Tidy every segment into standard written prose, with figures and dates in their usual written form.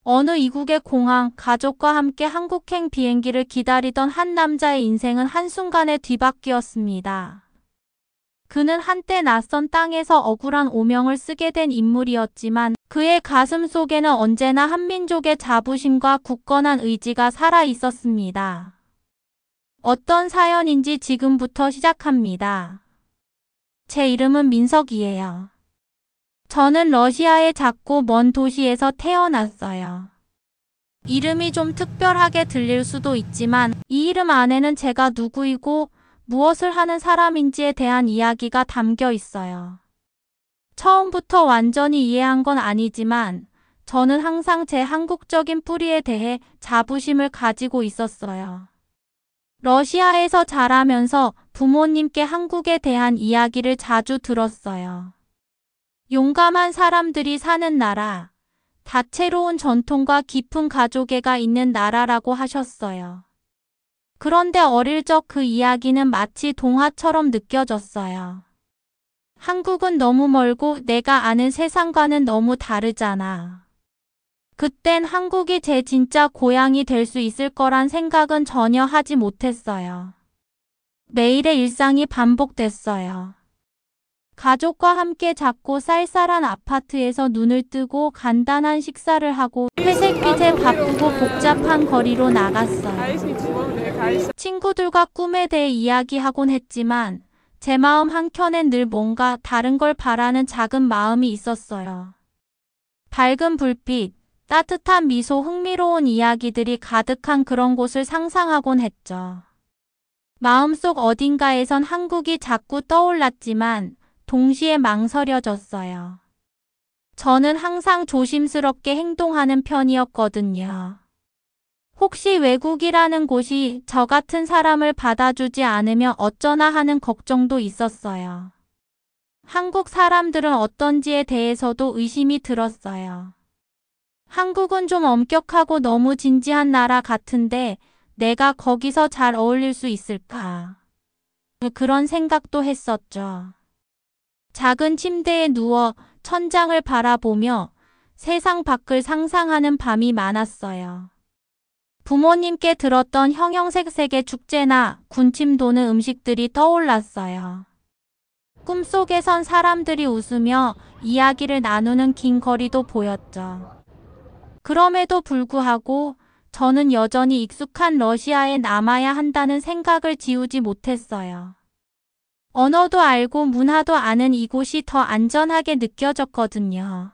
어느 이국의 공항, 가족과 함께 한국행 비행기를 기다리던 한 남자의 인생은 한순간에 뒤바뀌었습니다. 그는 한때 낯선 땅에서 억울한 오명을 쓰게 된 인물이었지만 그의 가슴 속에는 언제나 한민족의 자부심과 굳건한 의지가 살아 있었습니다. 어떤 사연인지 지금부터 시작합니다. 제 이름은 민석이에요. 저는 러시아의 작고 먼 도시에서 태어났어요. 이름이 좀 특별하게 들릴 수도 있지만 이 이름 안에는 제가 누구이고 무엇을 하는 사람인지에 대한 이야기가 담겨 있어요. 처음부터 완전히 이해한 건 아니지만 저는 항상 제 한국적인 뿌리에 대해 자부심을 가지고 있었어요. 러시아에서 자라면서 부모님께 한국에 대한 이야기를 자주 들었어요. 용감한 사람들이 사는 나라, 다채로운 전통과 깊은 가족애가 있는 나라라고 하셨어요. 그런데 어릴 적 그 이야기는 마치 동화처럼 느껴졌어요. 한국은 너무 멀고 내가 아는 세상과는 너무 다르잖아. 그땐 한국이 제 진짜 고향이 될 수 있을 거란 생각은 전혀 하지 못했어요. 매일의 일상이 반복됐어요. 가족과 함께 작고 쌀쌀한 아파트에서 눈을 뜨고 간단한 식사를 하고 회색빛에 바쁘고 복잡한 거리로 나갔어요. 친구들과 꿈에 대해 이야기하곤 했지만 제 마음 한켠엔 늘 뭔가 다른 걸 바라는 작은 마음이 있었어요. 밝은 불빛, 따뜻한 미소, 흥미로운 이야기들이 가득한 그런 곳을 상상하곤 했죠. 마음속 어딘가에선 한국이 자꾸 떠올랐지만 동시에 망설여졌어요. 저는 항상 조심스럽게 행동하는 편이었거든요. 혹시 외국이라는 곳이 저 같은 사람을 받아주지 않으면 어쩌나 하는 걱정도 있었어요. 한국 사람들은 어떤지에 대해서도 의심이 들었어요. 한국은 좀 엄격하고 너무 진지한 나라 같은데 내가 거기서 잘 어울릴 수 있을까? 그런 생각도 했었죠. 작은 침대에 누워 천장을 바라보며 세상 밖을 상상하는 밤이 많았어요. 부모님께 들었던 형형색색의 축제나 군침 도는 음식들이 떠올랐어요. 꿈속에선 사람들이 웃으며 이야기를 나누는 긴 거리도 보였죠. 그럼에도 불구하고 저는 여전히 익숙한 러시아에 남아야 한다는 생각을 지우지 못했어요. 언어도 알고 문화도 아는 이곳이 더 안전하게 느껴졌거든요.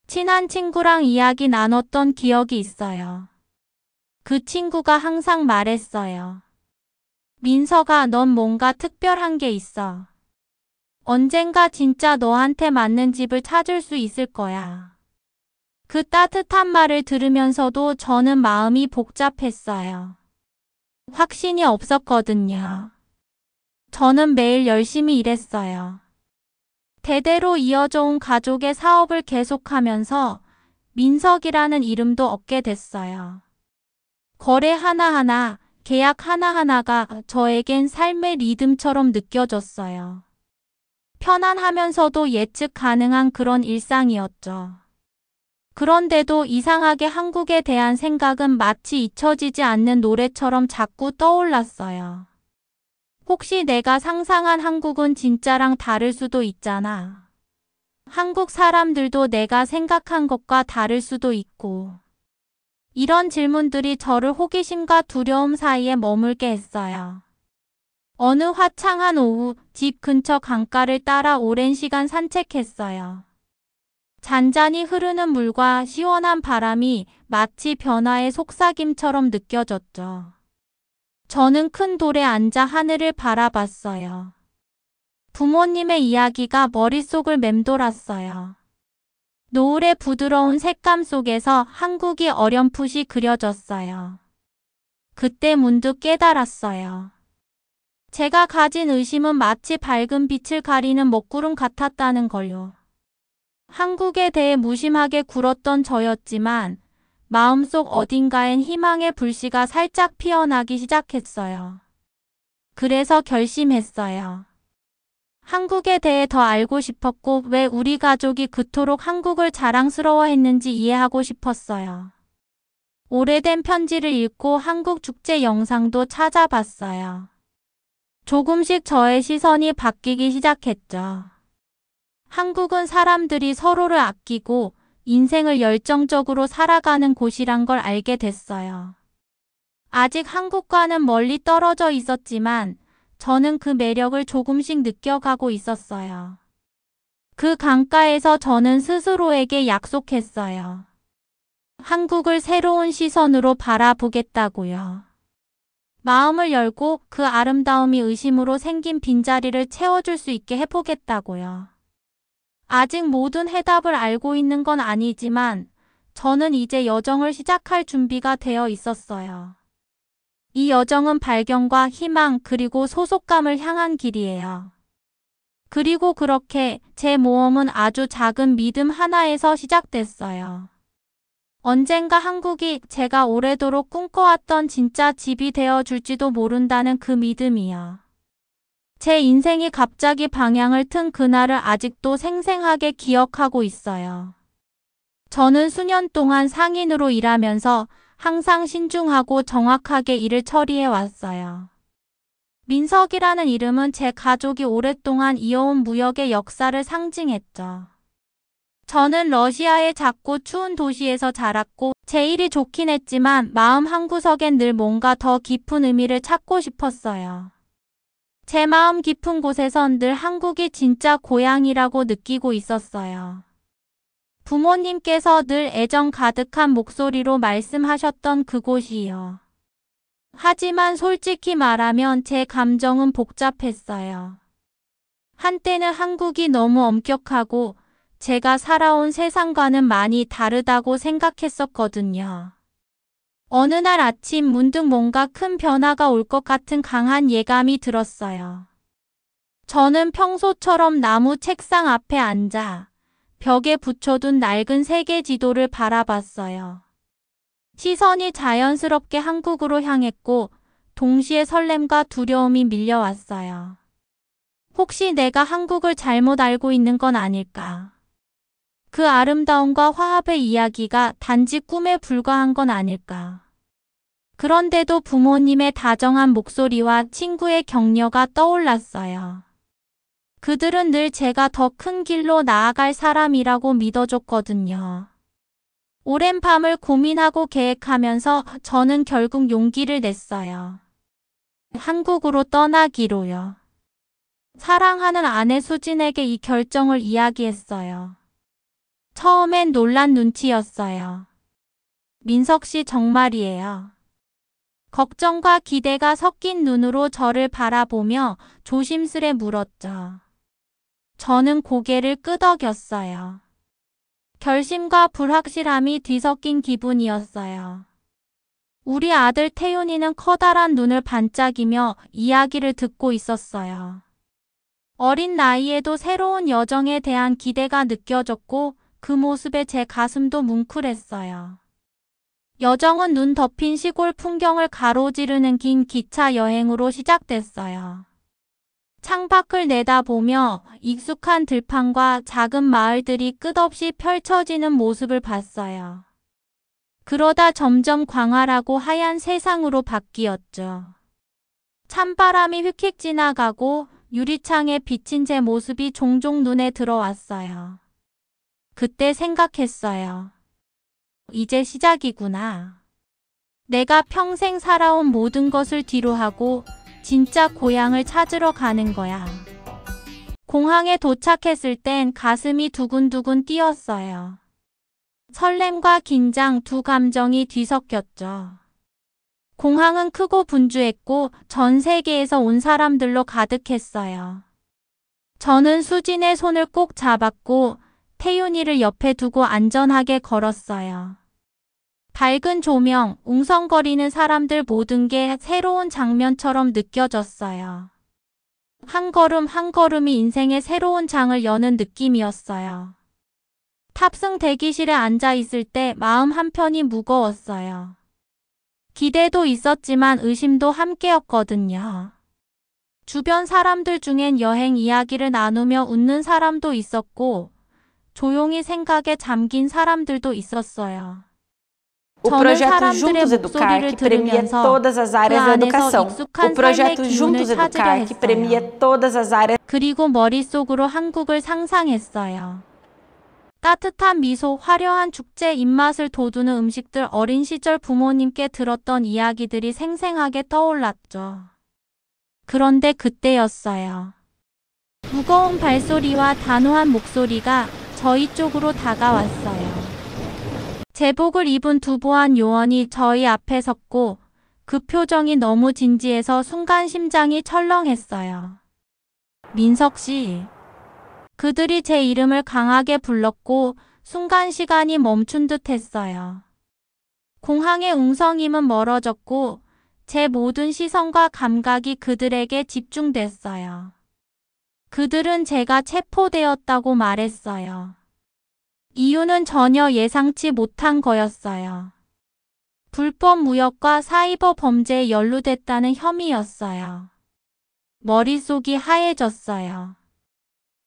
친한 친구랑 이야기 나눴던 기억이 있어요. 그 친구가 항상 말했어요. 민서가, 넌 뭔가 특별한 게 있어. 언젠가 진짜 너한테 맞는 집을 찾을 수 있을 거야. 그 따뜻한 말을 들으면서도 저는 마음이 복잡했어요. 확신이 없었거든요. 저는 매일 열심히 일했어요. 대대로 이어져 온 가족의 사업을 계속하면서 민석이라는 이름도 얻게 됐어요. 거래 하나하나, 계약 하나하나가 저에겐 삶의 리듬처럼 느껴졌어요. 편안하면서도 예측 가능한 그런 일상이었죠. 그런데도 이상하게 한국에 대한 생각은 마치 잊혀지지 않는 노래처럼 자꾸 떠올랐어요. 혹시 내가 상상한 한국은 진짜랑 다를 수도 있잖아. 한국 사람들도 내가 생각한 것과 다를 수도 있고. 이런 질문들이 저를 호기심과 두려움 사이에 머물게 했어요. 어느 화창한 오후, 집 근처 강가를 따라 오랜 시간 산책했어요. 잔잔히 흐르는 물과 시원한 바람이 마치 변화의 속삭임처럼 느껴졌죠. 저는 큰 돌에 앉아 하늘을 바라봤어요. 부모님의 이야기가 머릿속을 맴돌았어요. 노을의 부드러운 색감 속에서 한국이 어렴풋이 그려졌어요. 그때 문득 깨달았어요. 제가 가진 의심은 마치 밝은 빛을 가리는 먹구름 같았다는 걸요. 한국에 대해 무심하게 굴었던 저였지만 마음속 어딘가엔 희망의 불씨가 살짝 피어나기 시작했어요. 그래서 결심했어요. 한국에 대해 더 알고 싶었고 왜 우리 가족이 그토록 한국을 자랑스러워했는지 이해하고 싶었어요. 오래된 편지를 읽고 한국 축제 영상도 찾아봤어요. 조금씩 저의 시선이 바뀌기 시작했죠. 한국은 사람들이 서로를 아끼고 인생을 열정적으로 살아가는 곳이란 걸 알게 됐어요. 아직 한국과는 멀리 떨어져 있었지만 저는 그 매력을 조금씩 느껴가고 있었어요. 그 강가에서 저는 스스로에게 약속했어요. 한국을 새로운 시선으로 바라보겠다고요. 마음을 열고 그 아름다움이 의심으로 생긴 빈자리를 채워줄 수 있게 해보겠다고요. 아직 모든 해답을 알고 있는 건 아니지만 저는 이제 여정을 시작할 준비가 되어 있었어요. 이 여정은 발견과 희망 그리고 소속감을 향한 길이에요. 그리고 그렇게 제 모험은 아주 작은 믿음 하나에서 시작됐어요. 언젠가 한국이 제가 오래도록 꿈꿔왔던 진짜 집이 되어줄지도 모른다는 그 믿음이요. 제 인생이 갑자기 방향을 튼 그날을 아직도 생생하게 기억하고 있어요. 저는 수년 동안 상인으로 일하면서 항상 신중하고 정확하게 일을 처리해 왔어요. 민석이라는 이름은 제 가족이 오랫동안 이어온 무역의 역사를 상징했죠. 저는 러시아의 작고 추운 도시에서 자랐고 제 일이 좋긴 했지만 마음 한구석엔 늘 뭔가 더 깊은 의미를 찾고 싶었어요. 제 마음 깊은 곳에선 늘 한국이 진짜 고향이라고 느끼고 있었어요. 부모님께서 늘 애정 가득한 목소리로 말씀하셨던 그곳이요. 하지만 솔직히 말하면 제 감정은 복잡했어요. 한때는 한국이 너무 엄격하고 제가 살아온 세상과는 많이 다르다고 생각했었거든요. 어느 날 아침 문득 뭔가 큰 변화가 올 것 같은 강한 예감이 들었어요. 저는 평소처럼 나무 책상 앞에 앉아 벽에 붙여둔 낡은 세계 지도를 바라봤어요. 시선이 자연스럽게 한국으로 향했고 동시에 설렘과 두려움이 밀려왔어요. 혹시 내가 한국을 잘못 알고 있는 건 아닐까? 그 아름다움과 화합의 이야기가 단지 꿈에 불과한 건 아닐까? 그런데도 부모님의 다정한 목소리와 친구의 격려가 떠올랐어요. 그들은 늘 제가 더 큰 길로 나아갈 사람이라고 믿어줬거든요. 오랜 밤을 고민하고 계획하면서 저는 결국 용기를 냈어요. 한국으로 떠나기로요. 사랑하는 아내 수진에게 이 결정을 이야기했어요. 처음엔 놀란 눈치였어요. 민석 씨 정말이에요. 걱정과 기대가 섞인 눈으로 저를 바라보며 조심스레 물었죠. 저는 고개를 끄덕였어요. 결심과 불확실함이 뒤섞인 기분이었어요. 우리 아들 태윤이는 커다란 눈을 반짝이며 이야기를 듣고 있었어요. 어린 나이에도 새로운 여정에 대한 기대가 느껴졌고 그 모습에 제 가슴도 뭉클했어요. 여정은 눈 덮인 시골 풍경을 가로지르는 긴 기차 여행으로 시작됐어요. 창밖을 내다보며 익숙한 들판과 작은 마을들이 끝없이 펼쳐지는 모습을 봤어요. 그러다 점점 광활하고 하얀 세상으로 바뀌었죠. 찬바람이 휙휙 지나가고 유리창에 비친 제 모습이 종종 눈에 들어왔어요. 그때 생각했어요. 이제 시작이구나. 내가 평생 살아온 모든 것을 뒤로하고 진짜 고향을 찾으러 가는 거야. 공항에 도착했을 땐 가슴이 두근두근 뛰었어요. 설렘과 긴장 두 감정이 뒤섞였죠. 공항은 크고 분주했고 전 세계에서 온 사람들로 가득했어요. 저는 수진의 손을 꼭 잡았고 태윤이를 옆에 두고 안전하게 걸었어요. 밝은 조명, 웅성거리는 사람들 모든 게 새로운 장면처럼 느껴졌어요. 한 걸음 한 걸음이 인생의 새로운 장을 여는 느낌이었어요. 탑승 대기실에 앉아 있을 때 마음 한편이 무거웠어요. 기대도 있었지만 의심도 함께였거든요. 주변 사람들 중엔 여행 이야기를 나누며 웃는 사람도 있었고 조용히 생각에 잠긴 사람들도 있었어요. O projeto Juntos Educar, que premia todas as áreas da educação. O projeto Juntos Educar, que premia todas as áreas. 그리고 머릿속으로 한국을 상상했어요. 따뜻한 미소, 화려한 축제, 입맛을 돋우는 음식들, 어린 시절 부모님께 들었던 이야기들이 생생하게 떠올랐죠. 그런데 그때였어요. 무거운 발소리와 단호한 목소리가 저희 쪽으로 다가왔어요. 제복을 입은 두부한 요원이 저희 앞에 섰고 그 표정이 너무 진지해서 순간 심장이 철렁했어요. 민석 씨. 그들이 제 이름을 강하게 불렀고 순간 시간이 멈춘 듯 했어요. 공항의 웅성임은 멀어졌고 제 모든 시선과 감각이 그들에게 집중됐어요. 그들은 제가 체포되었다고 말했어요. 이유는 전혀 예상치 못한 거였어요. 불법 무역과 사이버 범죄에 연루됐다는 혐의였어요. 머릿속이 하얘졌어요.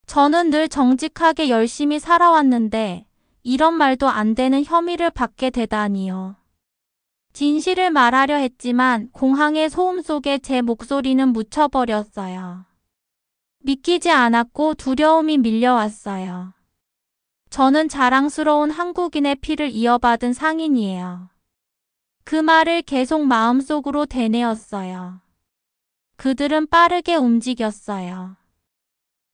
저는 늘 정직하게 열심히 살아왔는데 이런 말도 안 되는 혐의를 받게 되다니요. 진실을 말하려 했지만 공항의 소음 속에 제 목소리는 묻혀버렸어요. 믿기지 않았고 두려움이 밀려왔어요. 저는 자랑스러운 한국인의 피를 이어받은 상인이에요. 그 말을 계속 마음속으로 되뇌었어요. 그들은 빠르게 움직였어요.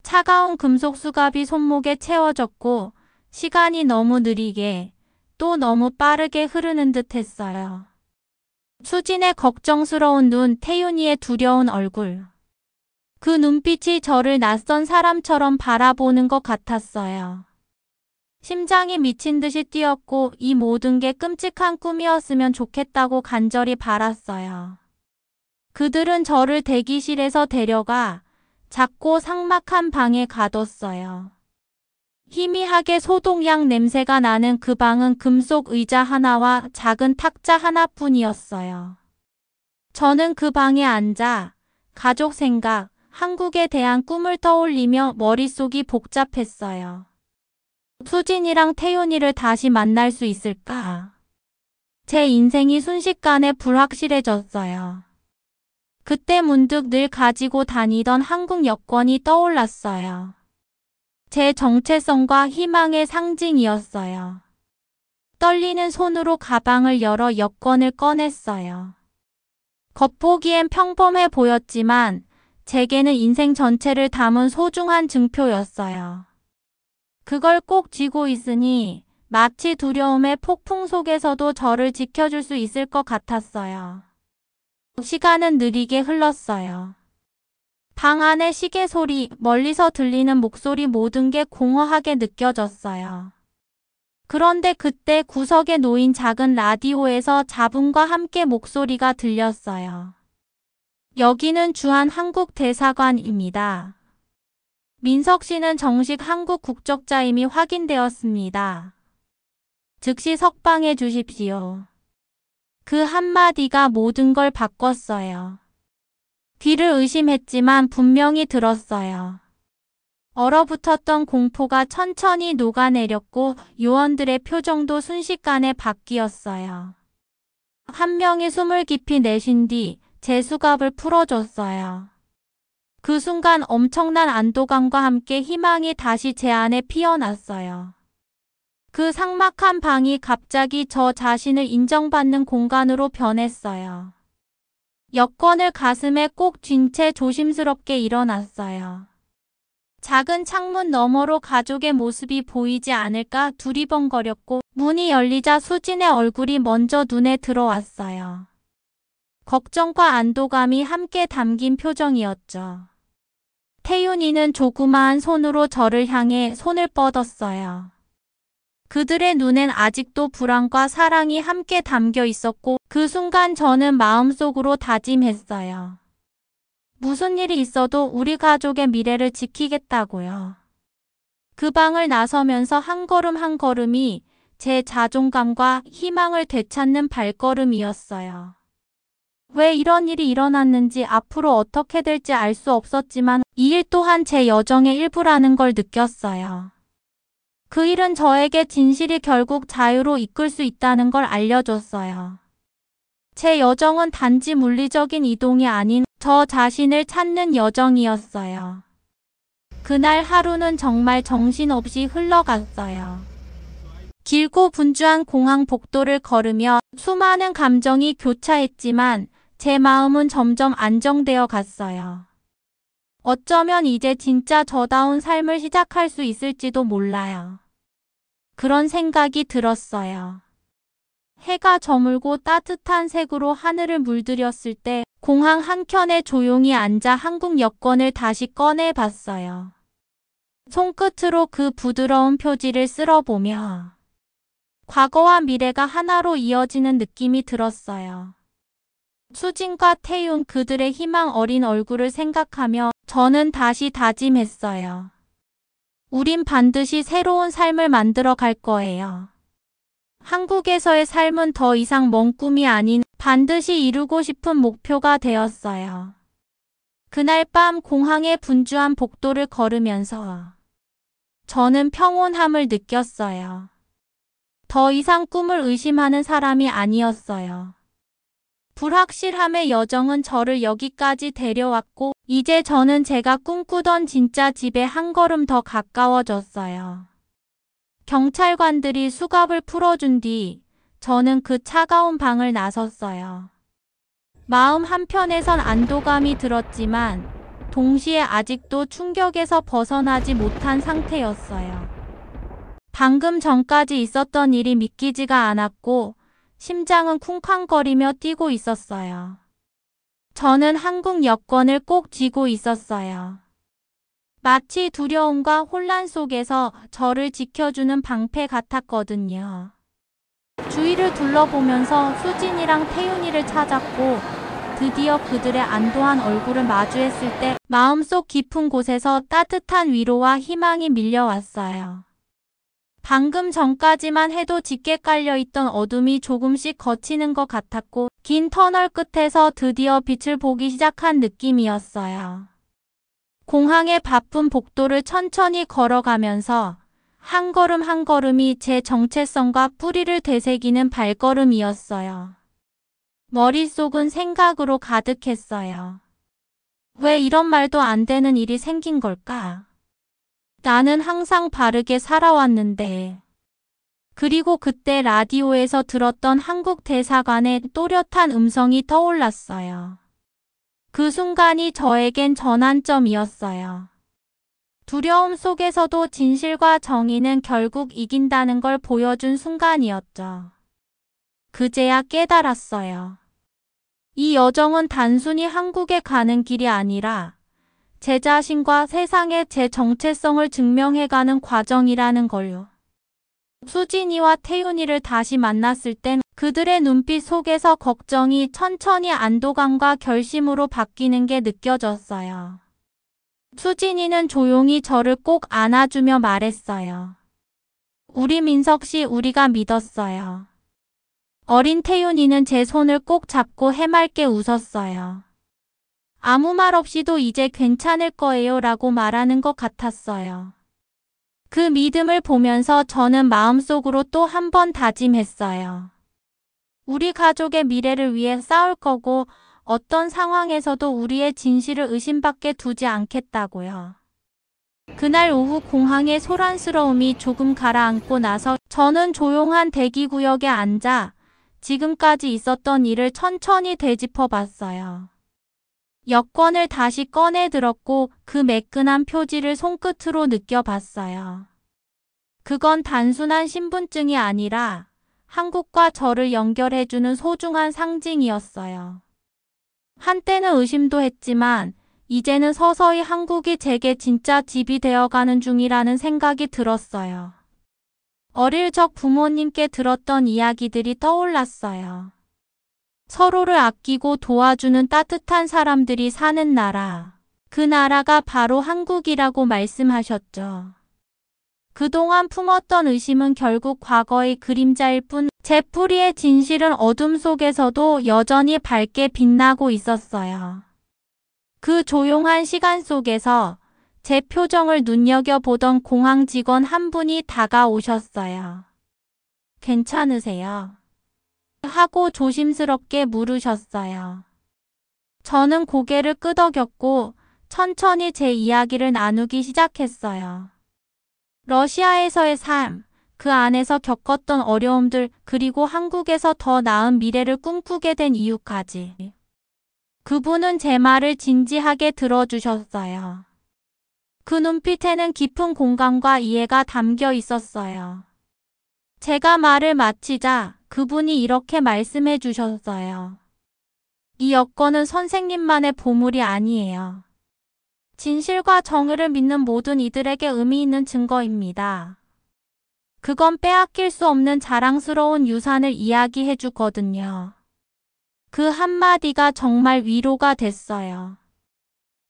차가운 금속 수갑이 손목에 채워졌고 시간이 너무 느리게 또 너무 빠르게 흐르는 듯 했어요. 수진의 걱정스러운 눈, 태윤이의 두려운 얼굴. 그 눈빛이 저를 낯선 사람처럼 바라보는 것 같았어요. 심장이 미친 듯이 뛰었고 이 모든 게 끔찍한 꿈이었으면 좋겠다고 간절히 바랐어요. 그들은 저를 대기실에서 데려가 작고 삭막한 방에 가뒀어요. 희미하게 소독약 냄새가 나는 그 방은 금속 의자 하나와 작은 탁자 하나뿐이었어요. 저는 그 방에 앉아 가족 생각, 한국에 대한 꿈을 떠올리며 머릿속이 복잡했어요. 수진이랑 태윤이를 다시 만날 수 있을까? 제 인생이 순식간에 불확실해졌어요. 그때 문득 늘 가지고 다니던 한국 여권이 떠올랐어요. 제 정체성과 희망의 상징이었어요. 떨리는 손으로 가방을 열어 여권을 꺼냈어요. 겉보기엔 평범해 보였지만 제게는 인생 전체를 담은 소중한 증표였어요. 그걸 꼭 쥐고 있으니 마치 두려움의 폭풍 속에서도 저를 지켜줄 수 있을 것 같았어요. 시간은 느리게 흘렀어요. 방 안의 시계 소리, 멀리서 들리는 목소리 모든 게 공허하게 느껴졌어요. 그런데 그때 구석에 놓인 작은 라디오에서 잡음과 함께 목소리가 들렸어요. 여기는 주한 한국 대사관입니다. 민석 씨는 정식 한국 국적자임이 확인되었습니다. 즉시 석방해 주십시오. 그 한마디가 모든 걸 바꿨어요. 귀를 의심했지만 분명히 들었어요. 얼어붙었던 공포가 천천히 녹아내렸고 요원들의 표정도 순식간에 바뀌었어요. 한 명이 숨을 깊이 내쉰 뒤 제 수갑을 풀어줬어요. 그 순간 엄청난 안도감과 함께 희망이 다시 제 안에 피어났어요. 그 삭막한 방이 갑자기 저 자신을 인정받는 공간으로 변했어요. 여권을 가슴에 꼭 쥔 채 조심스럽게 일어났어요. 작은 창문 너머로 가족의 모습이 보이지 않을까 두리번거렸고 문이 열리자 수진의 얼굴이 먼저 눈에 들어왔어요. 걱정과 안도감이 함께 담긴 표정이었죠. 태윤이는 조그마한 손으로 저를 향해 손을 뻗었어요. 그들의 눈엔 아직도 불안과 사랑이 함께 담겨 있었고 그 순간 저는 마음속으로 다짐했어요. 무슨 일이 있어도 우리 가족의 미래를 지키겠다고요. 그 방을 나서면서 한 걸음 한 걸음이 제 자존감과 희망을 되찾는 발걸음이었어요. 왜 이런 일이 일어났는지 앞으로 어떻게 될지 알 수 없었지만 이 일 또한 제 여정의 일부라는 걸 느꼈어요. 그 일은 저에게 진실이 결국 자유로 이끌 수 있다는 걸 알려줬어요. 제 여정은 단지 물리적인 이동이 아닌 저 자신을 찾는 여정이었어요. 그날 하루는 정말 정신없이 흘러갔어요. 길고 분주한 공항 복도를 걸으며 수많은 감정이 교차했지만 제 마음은 점점 안정되어 갔어요. 어쩌면 이제 진짜 저다운 삶을 시작할 수 있을지도 몰라요. 그런 생각이 들었어요. 해가 저물고 따뜻한 색으로 하늘을 물들였을 때 공항 한켠에 조용히 앉아 한국 여권을 다시 꺼내 봤어요. 손끝으로 그 부드러운 표지를 쓸어보며 과거와 미래가 하나로 이어지는 느낌이 들었어요. 수진과 태윤 그들의 희망 어린 얼굴을 생각하며 저는 다시 다짐했어요. 우린 반드시 새로운 삶을 만들어 갈 거예요. 한국에서의 삶은 더 이상 먼 꿈이 아닌 반드시 이루고 싶은 목표가 되었어요. 그날 밤 공항의 분주한 복도를 걸으면서 저는 평온함을 느꼈어요. 더 이상 꿈을 의심하는 사람이 아니었어요. 불확실함의 여정은 저를 여기까지 데려왔고 이제 저는 제가 꿈꾸던 진짜 집에 한 걸음 더 가까워졌어요. 경찰관들이 수갑을 풀어준 뒤 저는 그 차가운 방을 나섰어요. 마음 한편에선 안도감이 들었지만 동시에 아직도 충격에서 벗어나지 못한 상태였어요. 방금 전까지 있었던 일이 믿기지가 않았고 심장은 쿵쾅거리며 뛰고 있었어요. 저는 한국 여권을 꼭 쥐고 있었어요. 마치 두려움과 혼란 속에서 저를 지켜주는 방패 같았거든요. 주위를 둘러보면서 수진이랑 태윤이를 찾았고 드디어 그들의 안도한 얼굴을 마주했을 때 마음속 깊은 곳에서 따뜻한 위로와 희망이 밀려왔어요. 방금 전까지만 해도 짙게 깔려있던 어둠이 조금씩 걷히는 것 같았고 긴 터널 끝에서 드디어 빛을 보기 시작한 느낌이었어요. 공항의 바쁜 복도를 천천히 걸어가면서 한 걸음 한 걸음이 제 정체성과 뿌리를 되새기는 발걸음이었어요. 머릿속은 생각으로 가득했어요. 왜 이런 말도 안 되는 일이 생긴 걸까? 나는 항상 바르게 살아왔는데. 그리고 그때 라디오에서 들었던 한국 대사관의 또렷한 음성이 떠올랐어요. 그 순간이 저에겐 전환점이었어요. 두려움 속에서도 진실과 정의는 결국 이긴다는 걸 보여준 순간이었죠. 그제야 깨달았어요. 이 여정은 단순히 한국에 가는 길이 아니라 제 자신과 세상에 제 정체성을 증명해가는 과정이라는 걸요. 수진이와 태윤이를 다시 만났을 땐 그들의 눈빛 속에서 걱정이 천천히 안도감과 결심으로 바뀌는 게 느껴졌어요. 수진이는 조용히 저를 꼭 안아주며 말했어요. 우리 민석 씨 우리가 믿었어요. 어린 태윤이는 제 손을 꼭 잡고 해맑게 웃었어요. 아무 말 없이도 이제 괜찮을 거예요 라고 말하는 것 같았어요. 그 믿음을 보면서 저는 마음속으로 또 한 번 다짐했어요. 우리 가족의 미래를 위해 싸울 거고 어떤 상황에서도 우리의 진실을 의심받게 두지 않겠다고요. 그날 오후 공항의 소란스러움이 조금 가라앉고 나서 저는 조용한 대기구역에 앉아 지금까지 있었던 일을 천천히 되짚어 봤어요. 여권을 다시 꺼내 들었고 그 매끈한 표지를 손끝으로 느껴봤어요. 그건 단순한 신분증이 아니라 한국과 저를 연결해주는 소중한 상징이었어요. 한때는 의심도 했지만 이제는 서서히 한국이 제게 진짜 집이 되어가는 중이라는 생각이 들었어요. 어릴 적 부모님께 들었던 이야기들이 떠올랐어요. 서로를 아끼고 도와주는 따뜻한 사람들이 사는 나라. 그 나라가 바로 한국이라고 말씀하셨죠. 그동안 품었던 의심은 결국 과거의 그림자일 뿐 제 뿌리의 진실은 어둠 속에서도 여전히 밝게 빛나고 있었어요. 그 조용한 시간 속에서 제 표정을 눈여겨보던 공항 직원 한 분이 다가오셨어요. 괜찮으세요? 하고 조심스럽게 물으셨어요. 저는 고개를 끄덕였고 천천히 제 이야기를 나누기 시작했어요. 러시아에서의 삶, 그 안에서 겪었던 어려움들, 그리고 한국에서 더 나은 미래를 꿈꾸게 된 이유까지. 그분은 제 말을 진지하게 들어주셨어요. 그 눈빛에는 깊은 공감과 이해가 담겨 있었어요. 제가 말을 마치자 그분이 이렇게 말씀해 주셨어요. 이 여건은 선생님만의 보물이 아니에요. 진실과 정의를 믿는 모든 이들에게 의미 있는 증거입니다. 그건 빼앗길 수 없는 자랑스러운 유산을 이야기해 주거든요. 그 한마디가 정말 위로가 됐어요.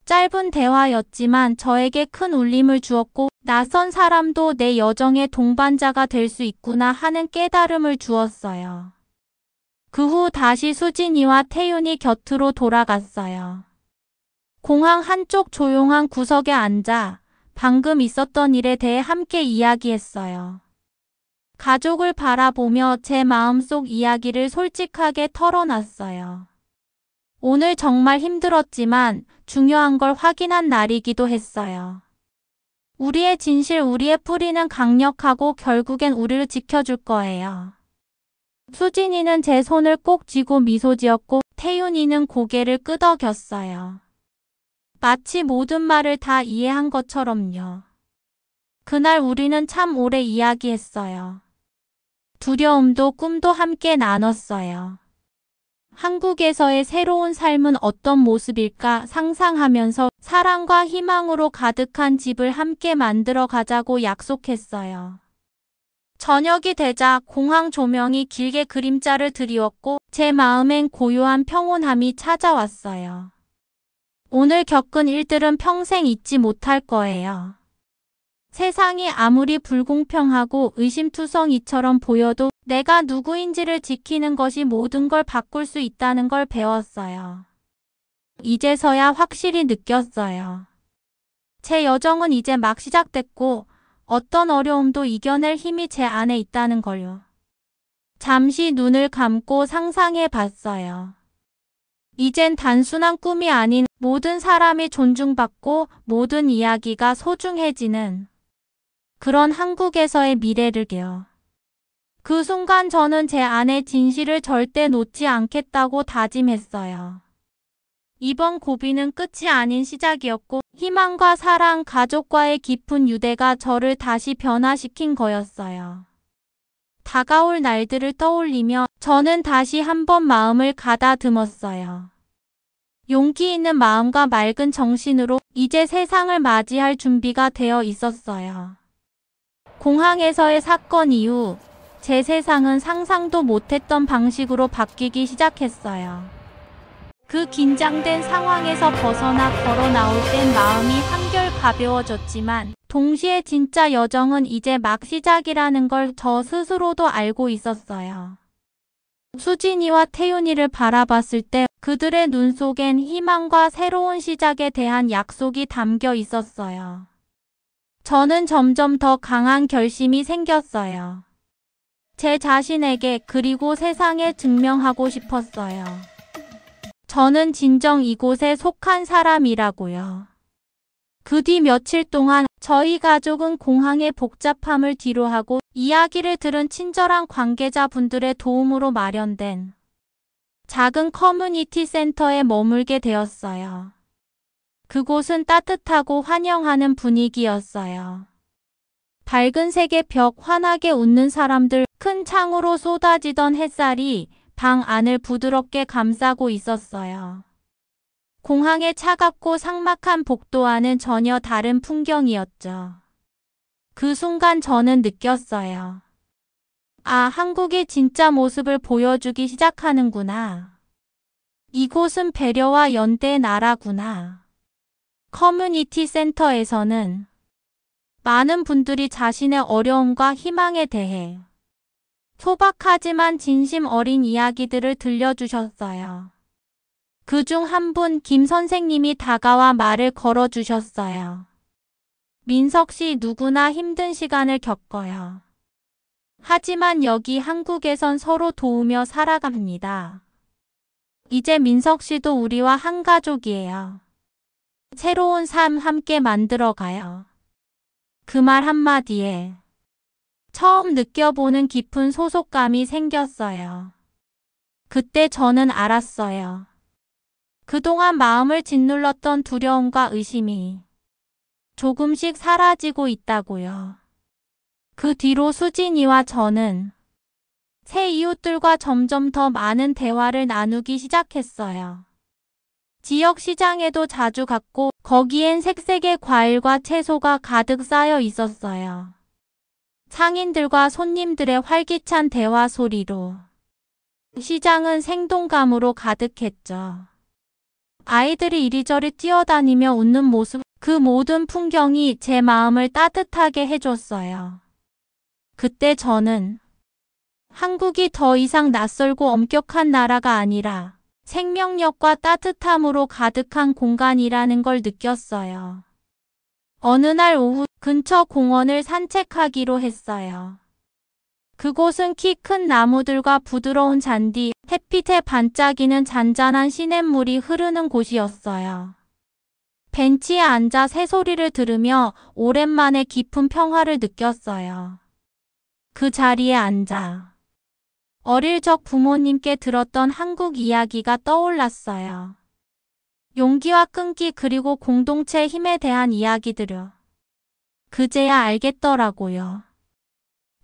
짧은 대화였지만 저에게 큰 울림을 주었고 낯선 사람도 내 여정의 동반자가 될 수 있구나 하는 깨달음을 주었어요. 그 후 다시 수진이와 태윤이 곁으로 돌아갔어요. 공항 한쪽 조용한 구석에 앉아 방금 있었던 일에 대해 함께 이야기했어요. 가족을 바라보며 제 마음속 이야기를 솔직하게 털어놨어요. 오늘 정말 힘들었지만 중요한 걸 확인한 날이기도 했어요. 우리의 진실, 우리의 뿌리는 강력하고 결국엔 우리를 지켜줄 거예요. 수진이는 제 손을 꼭 쥐고 미소 지었고 태윤이는 고개를 끄덕였어요. 마치 모든 말을 다 이해한 것처럼요. 그날 우리는 참 오래 이야기했어요. 두려움도 꿈도 함께 나눴어요. 한국에서의 새로운 삶은 어떤 모습일까 상상하면서 사랑과 희망으로 가득한 집을 함께 만들어 가자고 약속했어요. 저녁이 되자 공항 조명이 길게 그림자를 드리웠고 제 마음엔 고요한 평온함이 찾아왔어요. 오늘 겪은 일들은 평생 잊지 못할 거예요. 세상이 아무리 불공평하고 의심투성이처럼 보여도 내가 누구인지를 지키는 것이 모든 걸 바꿀 수 있다는 걸 배웠어요. 이제서야 확실히 느꼈어요. 제 여정은 이제 막 시작됐고 어떤 어려움도 이겨낼 힘이 제 안에 있다는 걸요. 잠시 눈을 감고 상상해 봤어요. 이젠 단순한 꿈이 아닌 모든 사람이 존중받고 모든 이야기가 소중해지는 그런 한국에서의 미래를요. 그 순간 저는 제 안의 진실을 절대 놓지 않겠다고 다짐했어요. 이번 고비는 끝이 아닌 시작이었고 희망과 사랑, 가족과의 깊은 유대가 저를 다시 변화시킨 거였어요. 다가올 날들을 떠올리며 저는 다시 한번 마음을 가다듬었어요. 용기 있는 마음과 맑은 정신으로 이제 세상을 맞이할 준비가 되어 있었어요. 공항에서의 사건 이후 제 세상은 상상도 못했던 방식으로 바뀌기 시작했어요. 그 긴장된 상황에서 벗어나 걸어 나올 땐 마음이 한결 가벼워졌지만 동시에 진짜 여정은 이제 막 시작이라는 걸 저 스스로도 알고 있었어요. 수진이와 태윤이를 바라봤을 때 그들의 눈 속엔 희망과 새로운 시작에 대한 약속이 담겨 있었어요. 저는 점점 더 강한 결심이 생겼어요. 제 자신에게 그리고 세상에 증명하고 싶었어요. 저는 진정 이곳에 속한 사람이라고요. 그 뒤 며칠 동안 저희 가족은 공항의 복잡함을 뒤로하고 이야기를 들은 친절한 관계자분들의 도움으로 마련된 작은 커뮤니티 센터에 머물게 되었어요. 그곳은 따뜻하고 환영하는 분위기였어요. 밝은 색의 벽, 환하게 웃는 사람들, 큰 창으로 쏟아지던 햇살이 방 안을 부드럽게 감싸고 있었어요. 공항의 차갑고 삭막한 복도와는 전혀 다른 풍경이었죠. 그 순간 저는 느꼈어요. 아, 한국이 진짜 모습을 보여주기 시작하는구나. 이곳은 배려와 연대의 나라구나. 커뮤니티 센터에서는 많은 분들이 자신의 어려움과 희망에 대해 소박하지만 진심 어린 이야기들을 들려주셨어요. 그중 한 분 김 선생님이 다가와 말을 걸어주셨어요. 민석 씨, 누구나 힘든 시간을 겪어요. 하지만 여기 한국에선 서로 도우며 살아갑니다. 이제 민석 씨도 우리와 한 가족이에요. 새로운 삶 함께 만들어가요. 그 말 한마디에 처음 느껴보는 깊은 소속감이 생겼어요. 그때 저는 알았어요. 그동안 마음을 짓눌렀던 두려움과 의심이 조금씩 사라지고 있다고요. 그 뒤로 수진이와 저는 새 이웃들과 점점 더 많은 대화를 나누기 시작했어요. 지역 시장에도 자주 갔고 거기엔 색색의 과일과 채소가 가득 쌓여 있었어요. 상인들과 손님들의 활기찬 대화 소리로 시장은 생동감으로 가득했죠. 아이들이 이리저리 뛰어다니며 웃는 모습, 그 모든 풍경이 제 마음을 따뜻하게 해줬어요. 그때 저는 한국이 더 이상 낯설고 엄격한 나라가 아니라 생명력과 따뜻함으로 가득한 공간이라는 걸 느꼈어요. 어느 날 오후 근처 공원을 산책하기로 했어요. 그곳은 키 큰 나무들과 부드러운 잔디, 햇빛에 반짝이는 잔잔한 시냇물이 흐르는 곳이었어요. 벤치에 앉아 새소리를 들으며 오랜만에 깊은 평화를 느꼈어요. 그 자리에 앉아 어릴 적 부모님께 들었던 한국 이야기가 떠올랐어요. 용기와 끈기 그리고 공동체의 힘에 대한 이야기들을 그제야 알겠더라고요.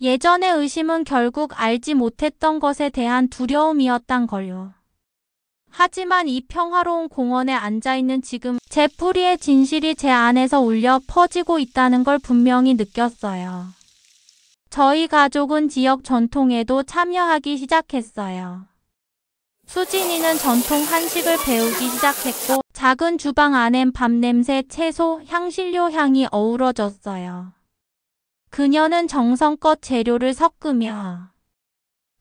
예전의 의심은 결국 알지 못했던 것에 대한 두려움이었단 걸요. 하지만 이 평화로운 공원에 앉아있는 지금 제 뿌리의 진실이 제 안에서 울려 퍼지고 있다는 걸 분명히 느꼈어요. 저희 가족은 지역 전통에도 참여하기 시작했어요. 수진이는 전통 한식을 배우기 시작했고 작은 주방 안엔 밥 냄새, 채소, 향신료 향이 어우러졌어요. 그녀는 정성껏 재료를 섞으며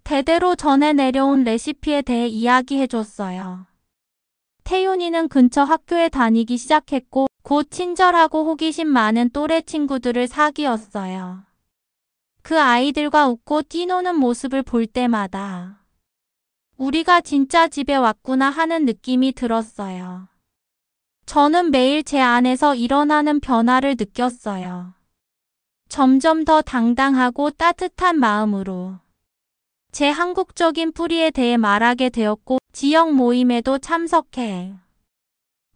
대대로 전해 내려온 레시피에 대해 이야기해줬어요. 태윤이는 근처 학교에 다니기 시작했고 곧 친절하고 호기심 많은 또래 친구들을 사귀었어요. 그 아이들과 웃고 뛰노는 모습을 볼 때마다 우리가 진짜 집에 왔구나 하는 느낌이 들었어요. 저는 매일 제 안에서 일어나는 변화를 느꼈어요. 점점 더 당당하고 따뜻한 마음으로 제 한국적인 뿌리에 대해 말하게 되었고 지역 모임에도 참석해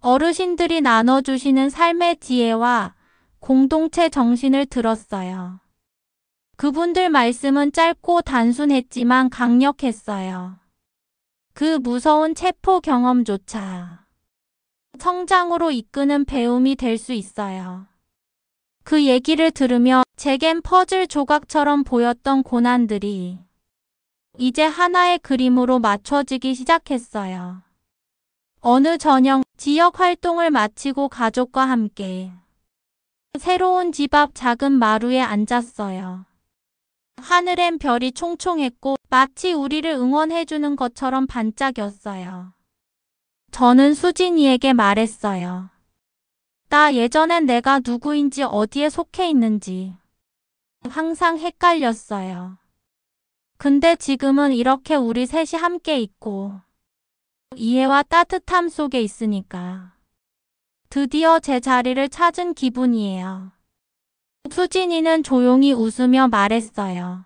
어르신들이 나눠주시는 삶의 지혜와 공동체 정신을 들었어요. 그분들 말씀은 짧고 단순했지만 강력했어요. 그 무서운 체포 경험조차 성장으로 이끄는 배움이 될 수 있어요. 그 얘기를 들으며 제겐 퍼즐 조각처럼 보였던 고난들이 이제 하나의 그림으로 맞춰지기 시작했어요. 어느 저녁 지역 활동을 마치고 가족과 함께 새로운 집 앞 작은 마루에 앉았어요. 하늘엔 별이 총총했고 마치 우리를 응원해주는 것처럼 반짝였어요. 저는 수진이에게 말했어요. 나 예전엔 내가 누구인지 어디에 속해 있는지 항상 헷갈렸어요. 근데 지금은 이렇게 우리 셋이 함께 있고 이해와 따뜻함 속에 있으니까 드디어 제 자리를 찾은 기분이에요. 수진이는 조용히 웃으며 말했어요.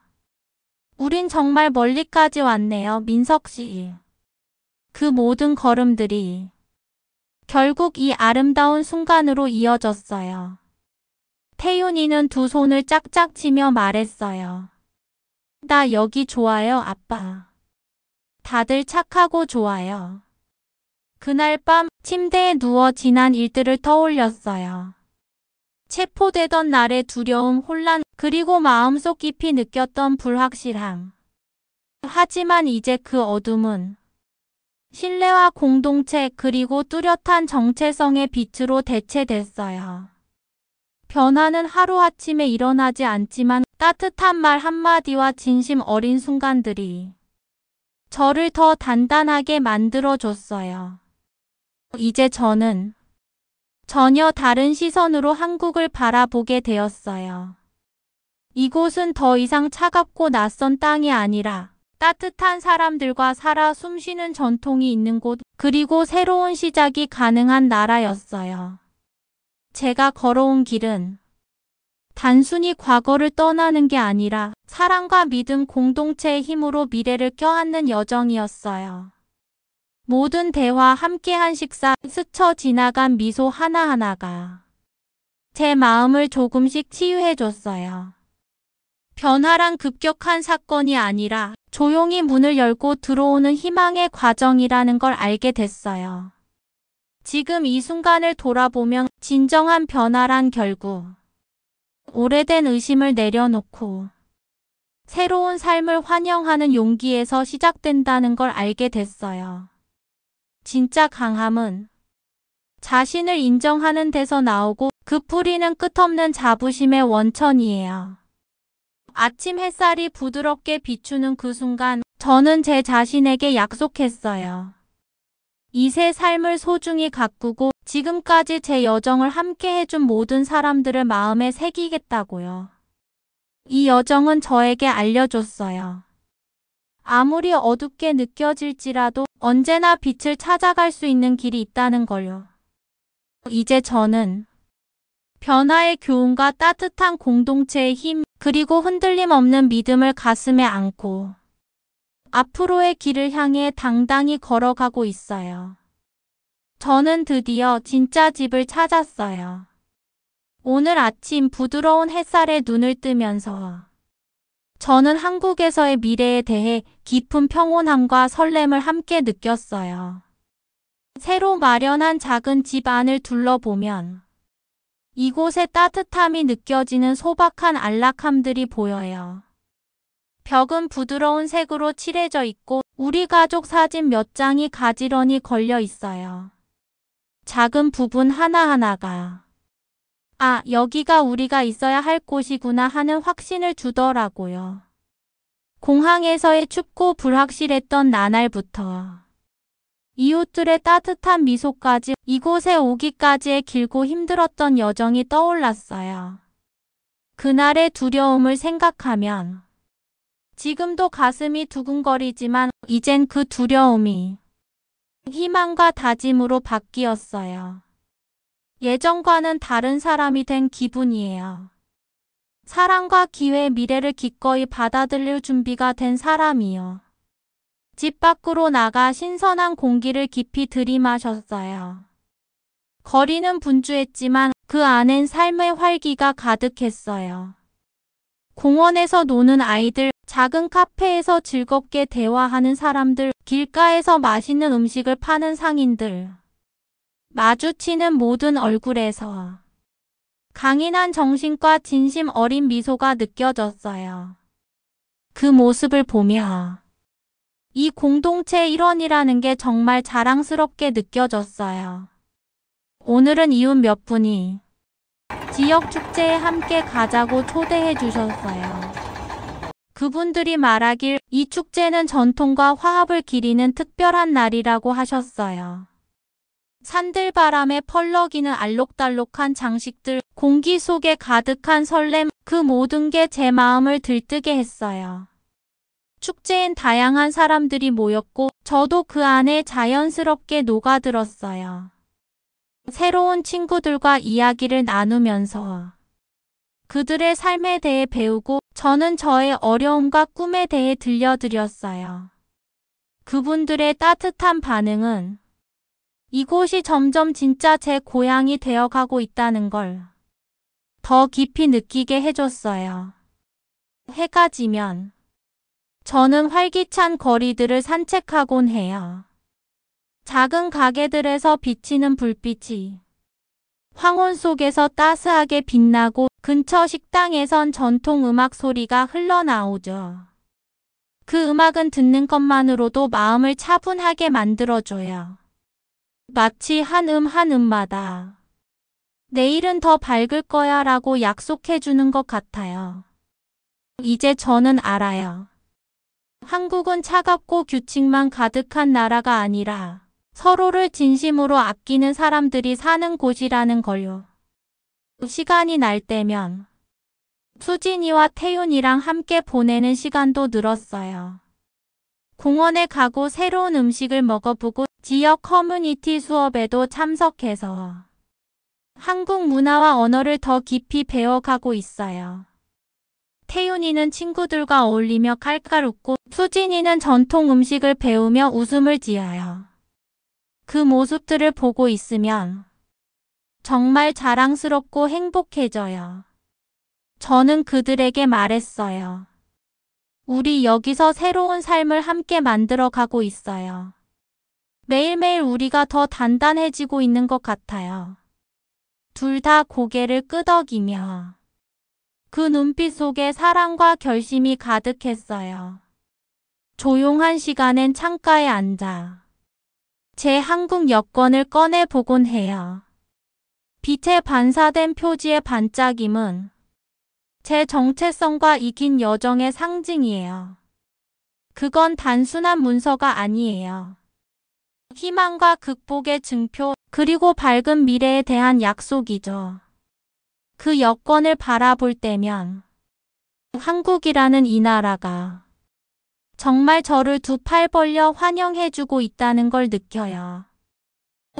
우린 정말 멀리까지 왔네요, 민석 씨. 그 모든 걸음들이 결국 이 아름다운 순간으로 이어졌어요. 태윤이는 두 손을 짝짝 치며 말했어요. 나 여기 좋아요, 아빠. 다들 착하고 좋아요. 그날 밤 침대에 누워 지난 일들을 떠올렸어요. 체포되던 날의 두려움, 혼란, 그리고 마음속 깊이 느꼈던 불확실함. 하지만 이제 그 어둠은 신뢰와 공동체 그리고 뚜렷한 정체성의 빛으로 대체됐어요. 변화는 하루아침에 일어나지 않지만 따뜻한 말 한마디와 진심 어린 순간들이 저를 더 단단하게 만들어줬어요. 이제 저는 전혀 다른 시선으로 한국을 바라보게 되었어요. 이곳은 더 이상 차갑고 낯선 땅이 아니라 따뜻한 사람들과 살아 숨쉬는 전통이 있는 곳, 그리고 새로운 시작이 가능한 나라였어요. 제가 걸어온 길은 단순히 과거를 떠나는 게 아니라 사랑과 믿음 공동체의 힘으로 미래를 껴안는 여정이었어요. 모든 대화, 함께한 식사, 스쳐 지나간 미소 하나하나가 제 마음을 조금씩 치유해줬어요. 변화란 급격한 사건이 아니라 조용히 문을 열고 들어오는 희망의 과정이라는 걸 알게 됐어요. 지금 이 순간을 돌아보면 진정한 변화란 결국 오래된 의심을 내려놓고 새로운 삶을 환영하는 용기에서 시작된다는 걸 알게 됐어요. 진짜 강함은 자신을 인정하는 데서 나오고 그 뿌리는 끝없는 자부심의 원천이에요. 아침 햇살이 부드럽게 비추는 그 순간 저는 제 자신에게 약속했어요. 이 새 삶을 소중히 가꾸고 지금까지 제 여정을 함께 해준 모든 사람들을 마음에 새기겠다고요. 이 여정은 저에게 알려줬어요. 아무리 어둡게 느껴질지라도 언제나 빛을 찾아갈 수 있는 길이 있다는 걸요. 이제 저는 변화의 교훈과 따뜻한 공동체의 힘, 그리고 흔들림 없는 믿음을 가슴에 안고 앞으로의 길을 향해 당당히 걸어가고 있어요. 저는 드디어 진짜 집을 찾았어요. 오늘 아침 부드러운 햇살에 눈을 뜨면서 저는 한국에서의 미래에 대해 깊은 평온함과 설렘을 함께 느꼈어요. 새로 마련한 작은 집 안을 둘러보면 이곳의 따뜻함이 느껴지는 소박한 안락함들이 보여요. 벽은 부드러운 색으로 칠해져 있고 우리 가족 사진 몇 장이 가지런히 걸려 있어요. 작은 부분 하나하나가 아, 여기가 우리가 있어야 할 곳이구나 하는 확신을 주더라고요. 공항에서의 춥고 불확실했던 나날부터 이웃들의 따뜻한 미소까지 이곳에 오기까지의 길고 힘들었던 여정이 떠올랐어요. 그날의 두려움을 생각하면 지금도 가슴이 두근거리지만 이젠 그 두려움이 희망과 다짐으로 바뀌었어요. 예전과는 다른 사람이 된 기분이에요. 사랑과 기회, 미래를 기꺼이 받아들일 준비가 된 사람이요. 집 밖으로 나가 신선한 공기를 깊이 들이마셨어요. 거리는 분주했지만 그 안엔 삶의 활기가 가득했어요. 공원에서 노는 아이들, 작은 카페에서 즐겁게 대화하는 사람들, 길가에서 맛있는 음식을 파는 상인들. 마주치는 모든 얼굴에서 강인한 정신과 진심 어린 미소가 느껴졌어요. 그 모습을 보며 이 공동체의 일원이라는 게 정말 자랑스럽게 느껴졌어요. 오늘은 이웃 몇 분이 지역 축제에 함께 가자고 초대해 주셨어요. 그분들이 말하길 이 축제는 전통과 화합을 기리는 특별한 날이라고 하셨어요. 산들바람에 펄럭이는 알록달록한 장식들, 공기 속에 가득한 설렘, 그 모든 게 제 마음을 들뜨게 했어요. 축제엔 다양한 사람들이 모였고 저도 그 안에 자연스럽게 녹아들었어요. 새로운 친구들과 이야기를 나누면서 그들의 삶에 대해 배우고 저는 저의 어려움과 꿈에 대해 들려드렸어요. 그분들의 따뜻한 반응은 이곳이 점점 진짜 제 고향이 되어가고 있다는 걸 더 깊이 느끼게 해줬어요. 해가 지면 저는 활기찬 거리들을 산책하곤 해요. 작은 가게들에서 비치는 불빛이 황혼 속에서 따스하게 빛나고 근처 식당에선 전통 음악 소리가 흘러나오죠. 그 음악은 듣는 것만으로도 마음을 차분하게 만들어줘요. 마치 한 음마다 내일은 더 밝을 거야 라고 약속해 주는 것 같아요. 이제 저는 알아요. 한국은 차갑고 규칙만 가득한 나라가 아니라 서로를 진심으로 아끼는 사람들이 사는 곳이라는 걸요. 시간이 날 때면 수진이와 태윤이랑 함께 보내는 시간도 늘었어요. 공원에 가고 새로운 음식을 먹어보고 지역 커뮤니티 수업에도 참석해서 한국 문화와 언어를 더 깊이 배워가고 있어요. 태윤이는 친구들과 어울리며 깔깔 웃고 수진이는 전통 음식을 배우며 웃음을 지어요. 그 모습들을 보고 있으면 정말 자랑스럽고 행복해져요. 저는 그들에게 말했어요. 우리 여기서 새로운 삶을 함께 만들어가고 있어요. 매일매일 우리가 더 단단해지고 있는 것 같아요. 둘 다 고개를 끄덕이며 그 눈빛 속에 사랑과 결심이 가득했어요. 조용한 시간엔 창가에 앉아 제 한국 여권을 꺼내보곤 해요. 빛에 반사된 표지의 반짝임은 제 정체성과 이 긴 여정의 상징이에요. 그건 단순한 문서가 아니에요. 희망과 극복의 증표, 그리고 밝은 미래에 대한 약속이죠. 그 여권을 바라볼 때면 한국이라는 이 나라가 정말 저를 두 팔 벌려 환영해주고 있다는 걸 느껴요.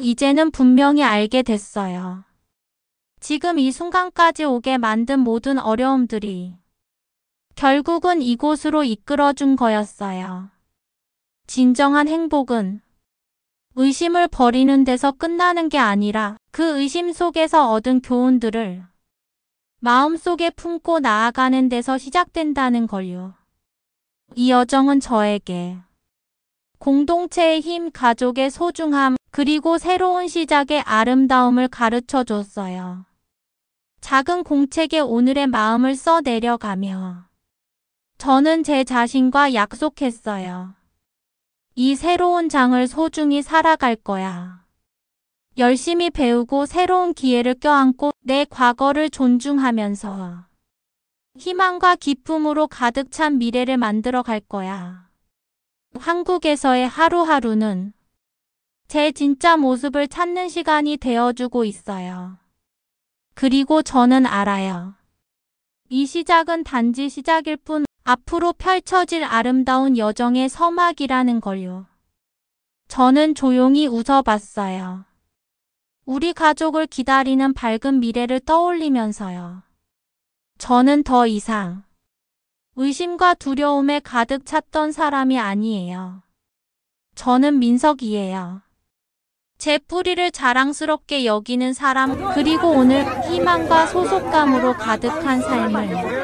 이제는 분명히 알게 됐어요. 지금 이 순간까지 오게 만든 모든 어려움들이 결국은 이곳으로 이끌어준 거였어요. 진정한 행복은 의심을 버리는 데서 끝나는 게 아니라 그 의심 속에서 얻은 교훈들을 마음속에 품고 나아가는 데서 시작된다는 걸요. 이 여정은 저에게 공동체의 힘, 가족의 소중함, 그리고 새로운 시작의 아름다움을 가르쳐 줬어요. 작은 공책에 오늘의 마음을 써 내려가며 저는 제 자신과 약속했어요. 이 새로운 장을 소중히 살아갈 거야. 열심히 배우고 새로운 기회를 껴안고 내 과거를 존중하면서 희망과 기쁨으로 가득 찬 미래를 만들어 갈 거야. 한국에서의 하루하루는 제 진짜 모습을 찾는 시간이 되어주고 있어요. 그리고 저는 알아요. 이 시작은 단지 시작일 뿐 앞으로 펼쳐질 아름다운 여정의 서막이라는 걸요. 저는 조용히 웃어봤어요. 우리 가족을 기다리는 밝은 미래를 떠올리면서요. 저는 더 이상 의심과 두려움에 가득 찼던 사람이 아니에요. 저는 민석이에요. 제 뿌리를 자랑스럽게 여기는 사람, 그리고 오늘 희망과 소속감으로 가득한 삶을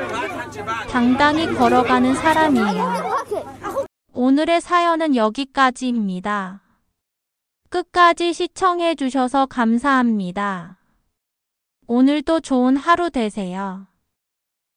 당당히 걸어가는 사람이에요. 오늘의 사연은 여기까지입니다. 끝까지 시청해 주셔서 감사합니다. 오늘도 좋은 하루 되세요.